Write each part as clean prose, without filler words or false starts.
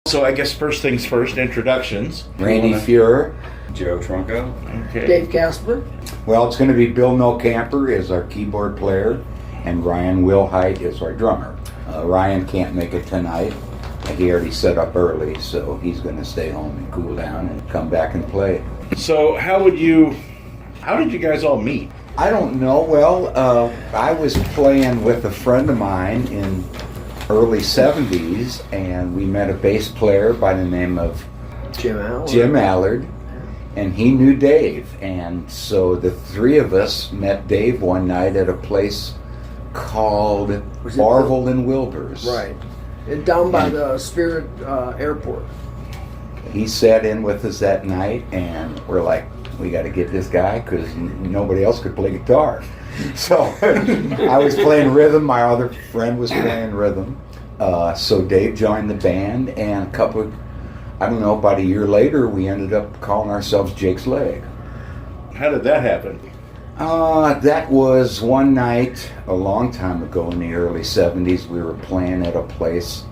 So I guess first things first, introductions. Randy Fuhrer. Joe Tronco. Okay. Dave Casper. Well, it's going to be Bill Camper is our keyboard player, and Ryan Wilhite is our drummer. Ryan can't make it tonight. He already set up early, so he's going to stay home and cool down and come back and play. So how did you guys all meet? I don't know. Well, I was playing with a friend of mine in early 70s, and we met a bass player by the name of Jim Allard, and he knew Dave. And so the three of us met Dave one night at a place called Barville and Wilbur's. Right. Down by the Spirit Airport. He sat in with us that night, and we're like, we got to get this guy because nobody else could play guitar. So I was playing rhythm, my other friend was playing rhythm. So Dave joined the band, and about a year later, we ended up calling ourselves Jake's Leg. How did that happen? That was one night a long time ago in the early 70s. We were playing at a place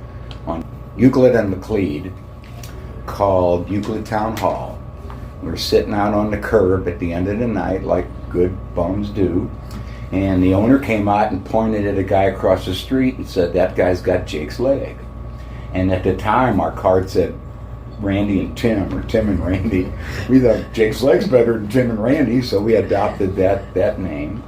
on Euclid and McLeod called Euclid Town Hall. We were sitting out on the curb at the end of the night like good bums do, and the owner came out and pointed at a guy across the street and said, "That guy's got Jake's Leg." And at the time our card said Randy and Tim, or Tim and Randy. We thought Jake's Leg's better than Tim and Randy, so we adopted that name,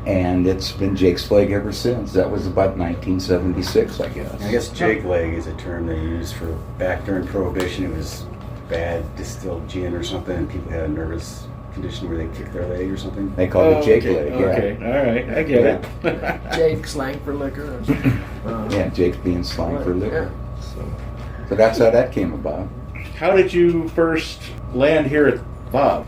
and it's been Jake's Leg ever since. That was about 1976, I guess. I guess Jake Leg is a term they used for back during Prohibition. It was bad distilled gin or something, and people had a nervous condition where they kicked their leg or something. They called it Jake okay. Leg, yeah. Okay, all right, I get it. Jake slang for liquor. Yeah, Jake's being slang for liquor. Yeah. So that's how that came about. How did you first land here at Bob?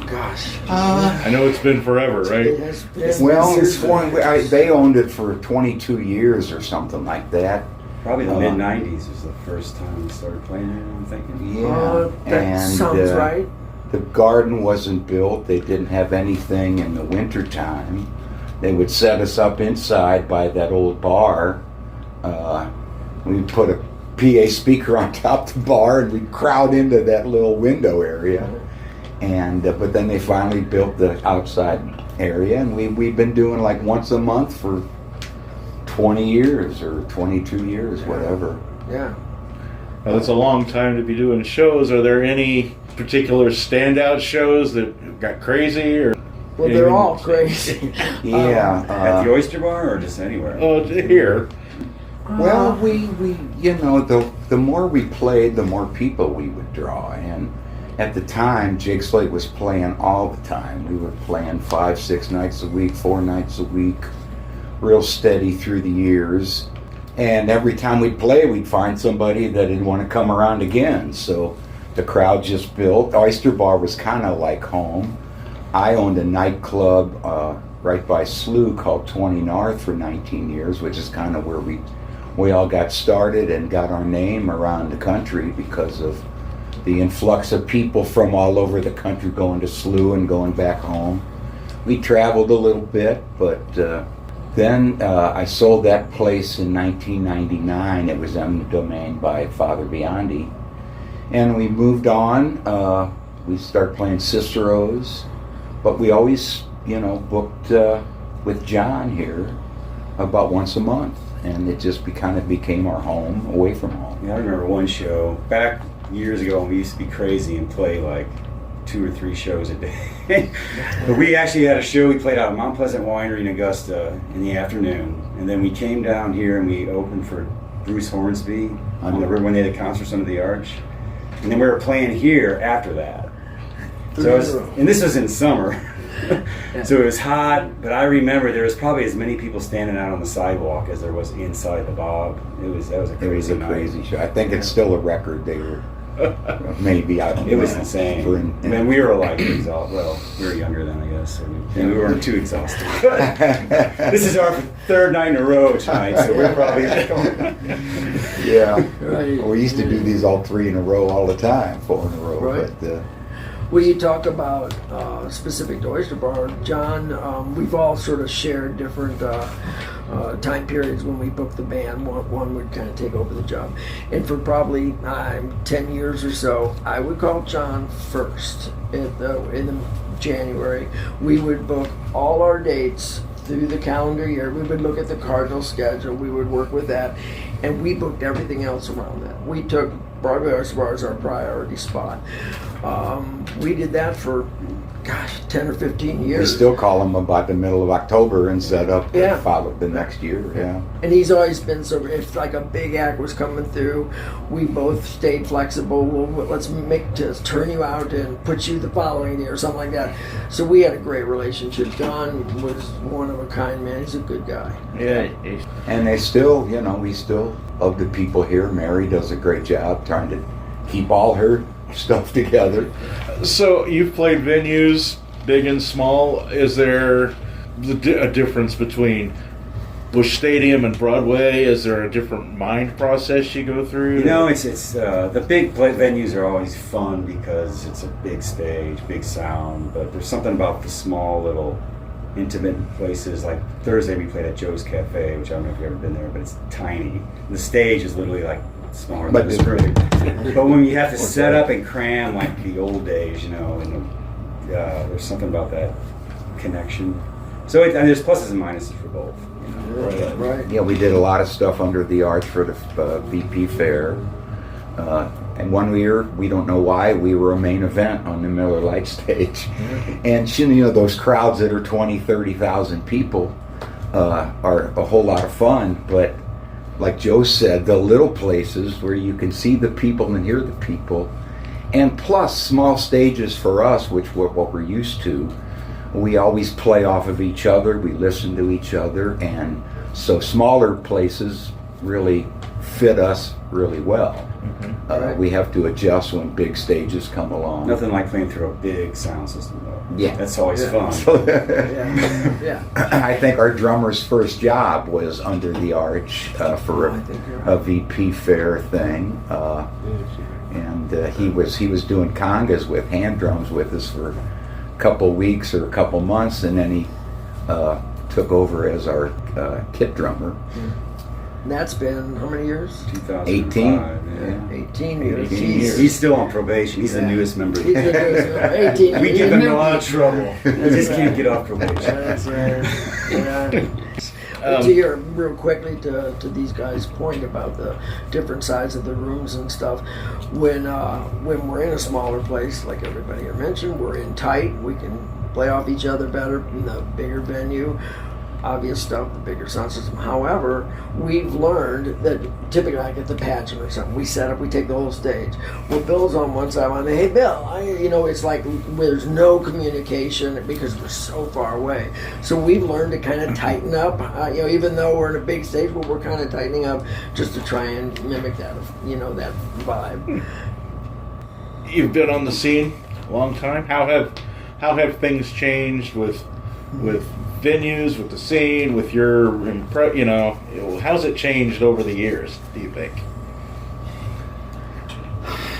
Gosh. I know it's been forever, right? They owned it for 22 years or something like that. Probably the mid-90s was the first time we started playing it, I'm thinking. Yeah, that sounds right. The garden wasn't built. They didn't have anything in the wintertime. They would set us up inside by that old bar. We put a PA speaker on top of the bar, and we'd crowd into that little window area. And but then they finally built the outside area, and we've been doing like once a month for 20 years or 22 years, whatever. Yeah. Well, that's a long time to be doing shows. Are there any particular standout shows that got crazy, or? Well, they're all crazy. Yeah. At the Oyster Bar or just anywhere? Oh, here. Well, we the more we played, the more people we would draw. And at the time, Jake's Leg was playing all the time. We were playing 5-6 nights a week, 4 nights a week, real steady through the years. And every time we'd play, we'd find somebody that'd want to come around again. So the crowd just built. Oyster Bar was kind of like home. I owned a nightclub right by Slough called 20 North for 19 years, which is kind of where we all got started and got our name around the country because of the influx of people from all over the country going to Slough and going back home. We traveled a little bit, but then I sold that place in 1999. It was eminent domain by Father Biondi. And we moved on. We started playing Cicero's, but we always, booked with John here about once a month. And it just kind of became our home, away from home. Yeah, I remember one show back years ago when we used to be crazy and play like 2 or 3 shows a day. But we actually had a show. We played out at Mount Pleasant Winery in Augusta in the afternoon, and then we came down here and we opened for Bruce Hornsby on the river when they had the concerts under the arch, and then we were playing here after that. And this was in summer. So it was hot, but I remember there was probably as many people standing out on the sidewalk as there was inside the Bob. That was a crazy night. Crazy show. I think it's still a record. They were maybe, I don't know. It was insane. And we were like exhausted. Well, we were younger then, I guess, so we weren't too exhausted. This is our 3rd night in a row tonight, so we're probably. Yeah. Right. We used to do these all 3 in a row all the time, 4 in a row, right. but. When you talk about specific to Oyster Bar, John, we've all sort of shared different time periods when we booked the band. One would kind of take over the job. And for probably 10 years or so, I would call John first. In the January, we would book all our dates through the calendar year. We would look at the Cardinal schedule. We would work with that. And we booked everything else around that. We took Broadway Oyster Bar as our priority spot. We did that for, 10 or 15 We years. still call him about the middle of October and set up Yeah. and follow the next year. Yeah. And he's always been so, if like a big act was coming through, we both stayed flexible. Well, let's turn you out and put you the following year or something like that. So we had a great relationship. John was one of a kind, man. He's a good guy. Yeah. And they still, we still love the people here. Mary does a great job trying to keep all her stuff together. So you've played venues, big and small. Is there a difference between Busch Stadium and Broadway? Is there a different mind process you go through? It's the big venues are always fun because it's a big stage, big sound. But there's something about the small little intimate places. Like Thursday we played at Joe's Cafe, which I don't know if you've ever been there, but it's tiny. The stage is literally like smaller than this room. But when you have to set up and cram like the old days, and there's something about that connection. So and there's pluses and minuses for both. Right. Yeah, we did a lot of stuff under the arch for the VP Fair. And one year, we don't know why, we were a main event on the Miller Lite stage. And those crowds that are 20, 30,000 people are a whole lot of fun. But like Joe said, the little places where you can see the people and hear the people, and plus small stages for us, which what we're used to, we always play off of each other, we listen to each other, and so smaller places really fit us really well. We have to adjust when big stages come along. Nothing like playing through a big sound system, though. Yeah. That's always fun. Yeah. I think our drummer's first job was under the arch for I think you're a VP Fair thing, and he was doing congas with hand drums with us for a couple weeks or a couple months, and then he took over as our kit drummer. And that's been how many years? 2005. 18. Yeah. 18 years. 18 years. He's still on probation. He's the newest member. He's the newest, 18 We years. give him a lot of trouble. He just can't get off probation. That's right. Yeah. Real quickly to these guys' point about the different sides of the rooms and stuff, when we're in a smaller place, like everybody here mentioned, we're in tight. We can play off each other better in the bigger venue. Obvious stuff, the bigger sound system. However, we've learned that typically like at the pageant or something, we set up, we take the whole stage. Well, Bill's on one side, I'm like, hey Bill, it's like there's no communication because we're so far away. So we've learned to kind of tighten up, even though we're in a big stage, but we're kind of tightening up just to try and mimic that, that vibe. You've been on the scene a long time. How have things changed with venues, with the scene, with your how's it changed over the years, do you think?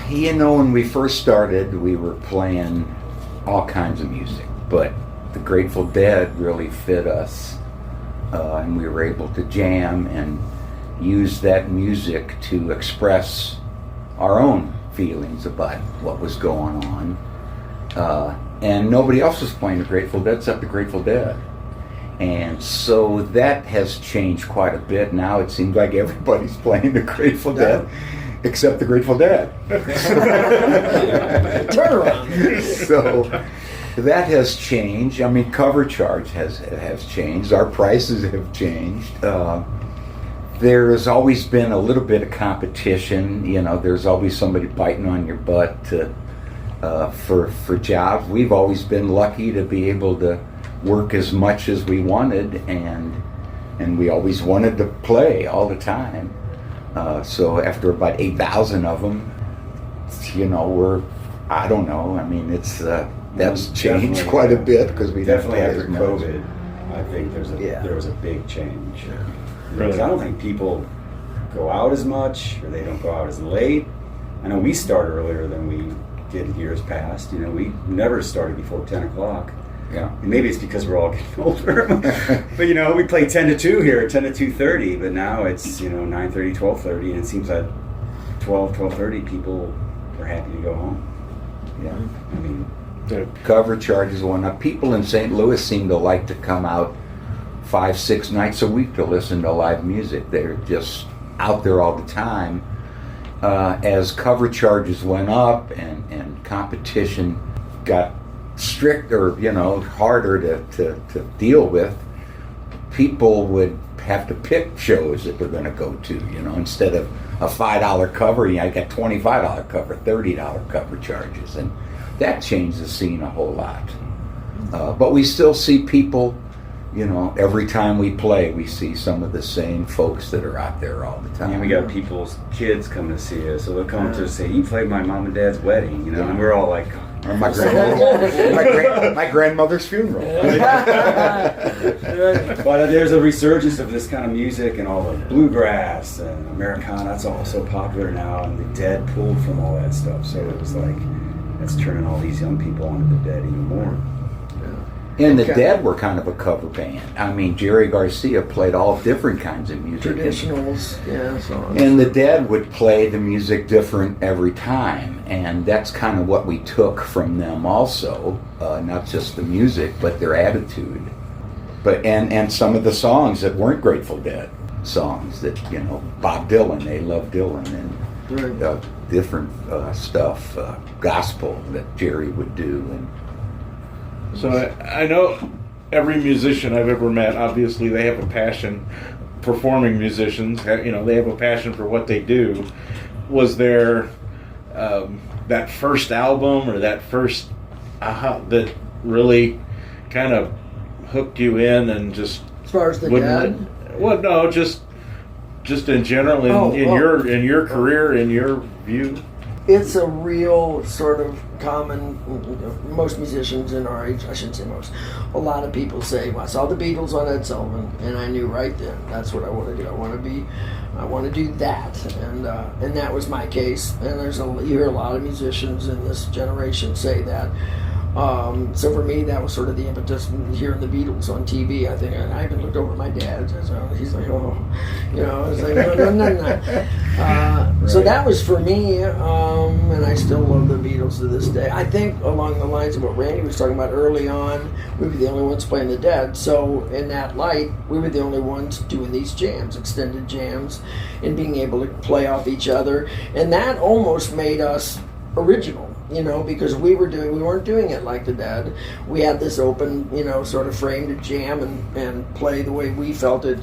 When we first started, we were playing all kinds of music, but the Grateful Dead really fit us, and we were able to jam and use that music to express our own feelings about what was going on. And nobody else was playing the Grateful Dead except the Grateful Dead. And so that has changed quite a bit. Now it seems like everybody's playing the Grateful Dead except the Grateful Dead. Turn around. So that has changed. I mean, cover charge has changed. Our prices have changed. There has always been a little bit of competition. There's always somebody biting on your butt for jobs. We've always been lucky to be able to work as much as we wanted, and we always wanted to play all the time. So after about 8,000 of them, I don't know. I mean, it's that's changed Definitely. quite a bit because we Definitely didn't after play as much. COVID, I think there was a big change. Really? Because I don't think people go out as much, or they don't go out as late. I know we start earlier than we getting years past. You know, we never started before 10 o'clock. Yeah. And maybe it's because we're all getting older. But, you know, we play 10 to 2 here, 10 to 2:30, but now it's, you know, 9:30, 12:30, and it seems like 12:30 people are happy to go home. Yeah. I mean, The Cover charges went up. People in St. Louis seem to like to come out 5-6 nights a week to listen to live music. They're just out there all the time. As cover charges went up and competition got stricter, you know, harder to deal with, people would have to pick shows that they're going to go to, you know, instead of a $5 cover, you know, I got $25 cover, $30 cover charges, and that changed the scene a whole lot. But we still see people, you know, every time we play, we see some of the same folks that are out there all the time. and we got people's kids coming to see us, so they'll come to us and say, "You played my mom and dad's wedding," you know, and we're all like, Or my grandmother, my grandmother's funeral. But there's a resurgence of this kind of music and all the bluegrass and Americana. That's all so popular now, and the Dead pulled from all that stuff. So it was like, that's turning all these young people onto the Dead even more. And the Dead were kind of a cover band. I mean, Jerry Garcia played all different kinds of music. Traditionals, yeah, songs. And the Dead would play the music different every time, and that's kind of what we took from them also, not just the music, but their attitude. But and some of the songs that weren't Grateful Dead songs that, you know, Bob Dylan, they loved Dylan, and different stuff, gospel that Jerry would do. And So I know every musician I've ever met, obviously they have a passion, performing musicians, you know, they have a passion for what they do. Was there that first album or that first that really kind of hooked you in and just... As far as the Dead? Well, no, just in general, in your career, in your view? It's a real sort of common, most musicians in our age, I shouldn't say most, a lot of people say, well, I saw the Beatles on Ed Sullivan, and I knew right then, that's what I want to do. I want to do that, and that was my case. And you hear a lot of musicians in this generation say that. So for me, that was sort of the impetus. Hearing the Beatles on TV, I think I even looked over at my dad. So he's like, "Oh, you know," I was like, "No." So that was for me, and I still love the Beatles to this day. I think along the lines of what Randy was talking about early on, we were the only ones playing the Dead. So in that light, we were the only ones doing these jams, extended jams, and being able to play off each other, and that almost made us original. You know, because we weren't doing it like the Dead. We had this open, you know, sort of frame to jam and play the way we felt it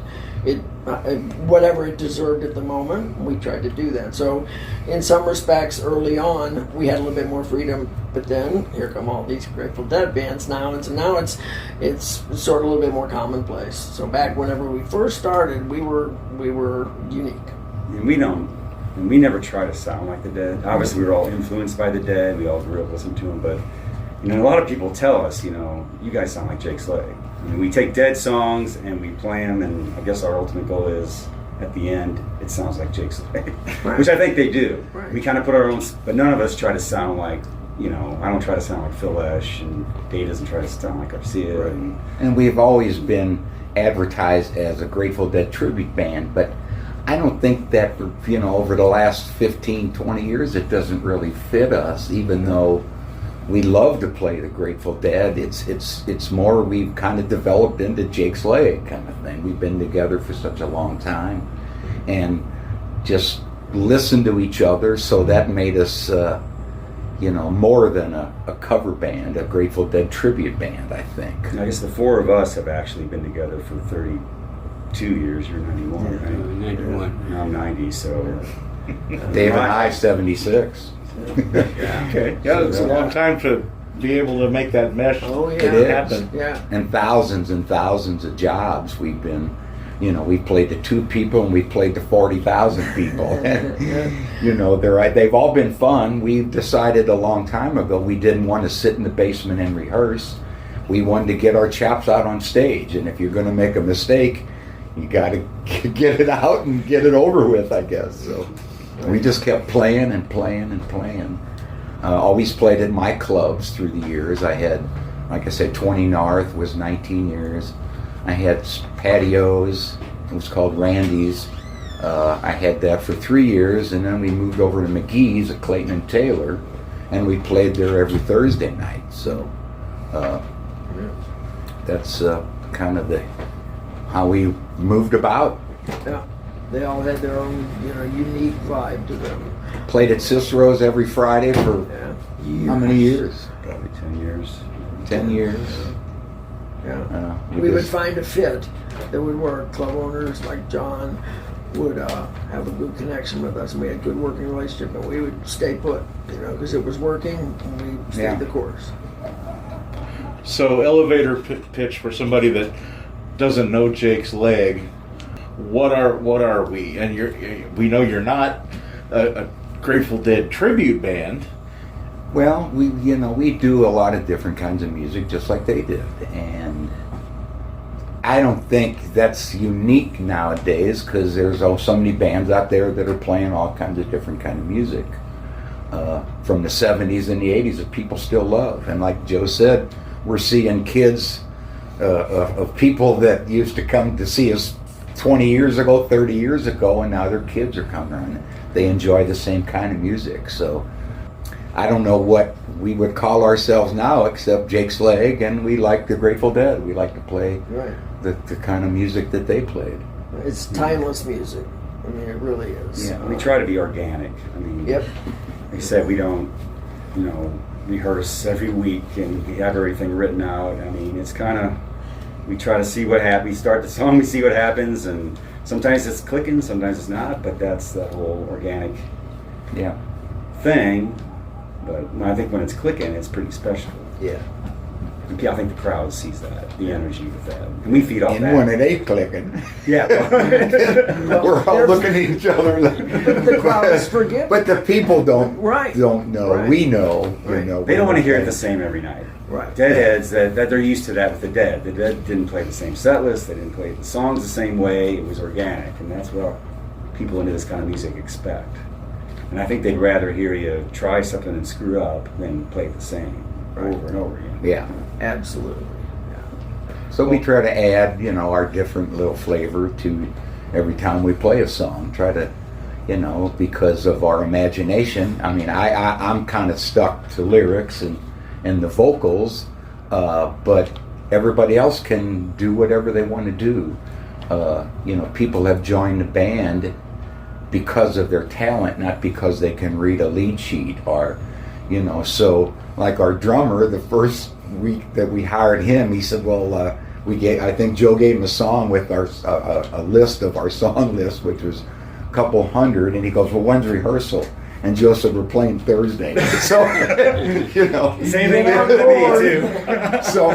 whatever it deserved at the moment. We tried to do that. So, in some respects, early on, we had a little bit more freedom. But then here come all these Grateful Dead bands now, and so now it's sort of a little bit more commonplace. So back whenever we first started, we were unique. And we never try to sound like the Dead. Obviously, we were all influenced by the Dead. We all grew up listening to them. But, you know, a lot of people tell us, you know, you guys sound like Jake Slade. I mean, we take Dead songs and we play them, and I guess our ultimate goal is, at the end, it sounds like Jake Slade. Right. Which I think they do. Right. We kind of put our own, but none of us try to sound like, you know, I don't try to sound like Phil Lesh, and Dave doesn't try to sound like Garcia. Right. And we've always been advertised as a Grateful Dead tribute band, but I don't think that, you know, over the last 15, 20 years, it doesn't really fit us, even though we love to play the Grateful Dead. It's more we've kind of developed into Jake Slade kind of thing. We've been together for such a long time and just listened to each other, so that made us, you know, more than a cover band, a Grateful Dead tribute band, I think. And I guess the four of us have actually been together for 32 years. You're 91, right? 91. Now I'm 90, so... Dave and I, 76. Okay. Yeah, it's a long time to be able to make that mesh Oh yeah, It is. happen. Yeah. And thousands of jobs we've been, you know, we played to 2 people and we played to 40,000 people. And, you know, they've all been fun. We decided a long time ago we didn't want to sit in the basement and rehearse. We wanted to get our chops out on stage, and if you're going to make a mistake, you got to get it out and get it over with, I guess. So we just kept playing and playing and playing. Always played at my clubs through the years. I had, like I said, 20 North was 19 years. I had patios. It was called Randy's. I had that for 3 years, and then we moved over to McGee's at Clayton and Taylor, and we played there every Thursday night. So that's kind of how we moved about. Yeah. They all had their own, unique vibe to them. Played at Cicero's every Friday for how many years? Probably 10 years. 10 years. Yeah. We would find a fit that would work. Club owners like John would have a good connection with us, and we had a good working relationship, and we would stay put, because it was working, and we stayed the course. So elevator pitch for somebody that doesn't know Jake's Leg. What are we? And we know you're not a Grateful Dead tribute band. Well, we do a lot of different kinds of music, just like they did, and I don't think that's unique nowadays because there's so many bands out there that are playing all kinds of different kind of music from the 70s and the 80s that people still love. And like Joe said, we're seeing kids of people that used to come to see us 20 years ago, 30 years ago, and now their kids are coming around. They enjoy the same kind of music. So I don't know what we would call ourselves now except Jake's Leg, and we like the Grateful Dead. We like to play the kind of music that they played. It's timeless music. I mean, it really is. Yeah, we try to be organic. I mean, Yep. like I said, we don't, rehearse every week and we have everything written out. I mean, it's kind of, we try to see what happens. We start the song, we see what happens, and sometimes it's clicking, sometimes it's not, but that's the whole organic thing. But I think when it's clicking, it's pretty special. Yeah. I think the crowd sees that, the energy with that. And we feed off And that. when it ain't clicking, Yeah. we're all looking at each other like... The crowd is forgiving. But the people don't know. Right. We know. They don't want to hear it the same every night. Right. Deadheads, that they're used to that with the Dead. The Dead didn't play the same set list. They didn't play the songs the same way. It was organic, and that's what people into this kind of music expect. And I think they'd rather hear you try something and screw up than play the same over and over again. Yeah. Absolutely. So we try to add, our different little flavor to every time we play a song. Try to, because of our imagination. I mean, I'm kind of stuck to lyrics and the vocals, but everybody else can do whatever they want to do. People have joined the band because of their talent, not because they can read a lead sheet or, so like our drummer, the first week that we hired him, he said, well, I think Joe gave him a song with a list of our song list, which was a couple hundred, and he goes, well, when's rehearsal? And Joe said, we're playing Thursday. So, Same thing happened to me, too. So,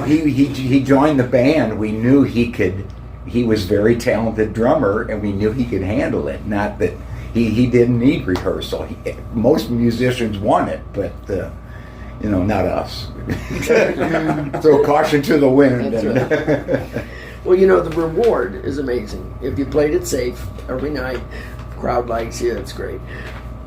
he joined the band. We knew he was a very talented drummer, and we knew he could handle it. Not that he didn't need rehearsal. Most musicians want it, but not us. Throw caution to the wind. Well, the reward is amazing. If you played it safe every night, crowd likes you, it's great.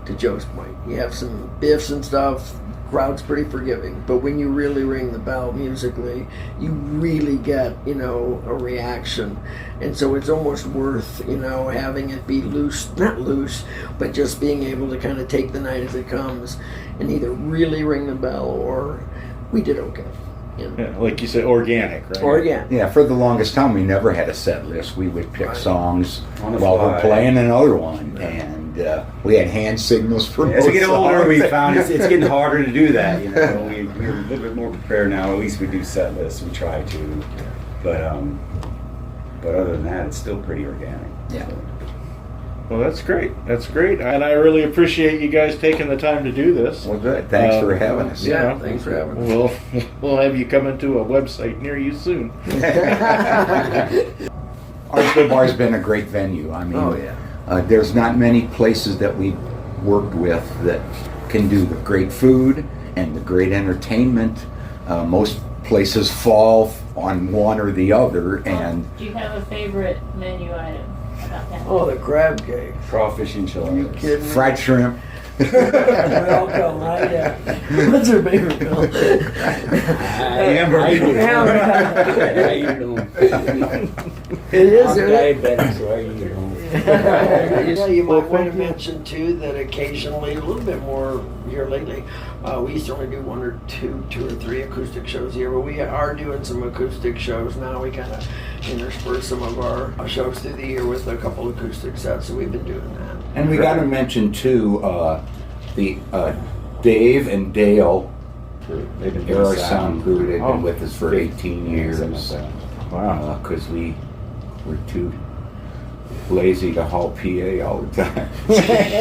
To Joe's point, you have some biffs and stuff, crowd's pretty forgiving. But when you really ring the bell musically, you really get, a reaction. And so it's almost worth, having it be not loose, but just being able to kind of take the night as it comes and either really ring the bell or we did okay. Yeah, like you said, organic, right? Organic. Yeah, for the longest time, we never had a set list. We would pick songs On the while fly. we're playing another one, and we had hand signals for As we get both older, songs. we found it's getting harder to do that. We're a little bit more prepared now. At least we do set lists. We try to, but other than that, it's still pretty organic. Yeah. So. Well, that's great. That's great, and I really appreciate you guys taking the time to do this. Well, good. Thanks for having us. Yeah, thanks for having us. We'll have you come into a website near you soon. Oyster Bar's been a great venue. I mean, there's not many places that we've worked with that can do the great food and the great entertainment. Most places fall on one or the other, and Do you have a favorite menu item about that? Oh, the crab cake. Crawfish enchiladas. You kidding me? fried shrimp. Welcome, right? Yeah. What's your favorite film? Hamburger. How you doing? It is. I'm isn't it? diabetic, so how you doing? Yeah, you Well, might want to thank you. mention too that occasionally, a little bit more here lately, we used to only do two or three acoustic shows a year, but we are doing some acoustic shows now. We kind of intersperse some of our shows through the year with a couple acoustic sets, so we've been doing that. And we got to mention too, the Dave and Dale, They've been doing Air Sound Crew. They've Oh, been with us for 18 years. Something like that. Wow. Because we were too lazy to haul PA all the time.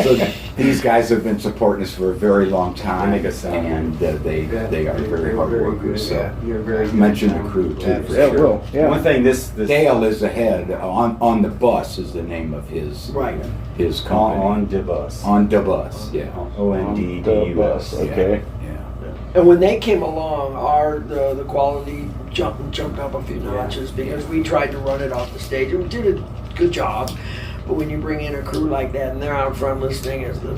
So these guys have been supporting us for a very long time, They make us sound and they are very hard workers. So You're very good. mention the crew too. For Yeah, sure. will. Yeah. One thing, this Dale is ahead. On the bus is the name of his Right. his company. on the bus. On the bus, yeah. ONDDUS. Okay. Yeah. And when they came along, the quality jumped up a few notches because we tried to run it off the stage and we did a good job. But when you bring in a crew like that and they're out front listening as the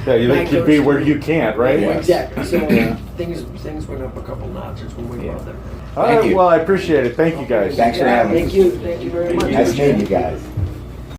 Yeah, you night think you'd goes be through- where you can't, right? Yeah, Yes. exactly. So Yeah. things went up a couple notches when we Yeah. brought them. All Thank right, you. well, I appreciate it. Thank you guys. Thanks for having us. Thank you very much. Nice meeting you guys.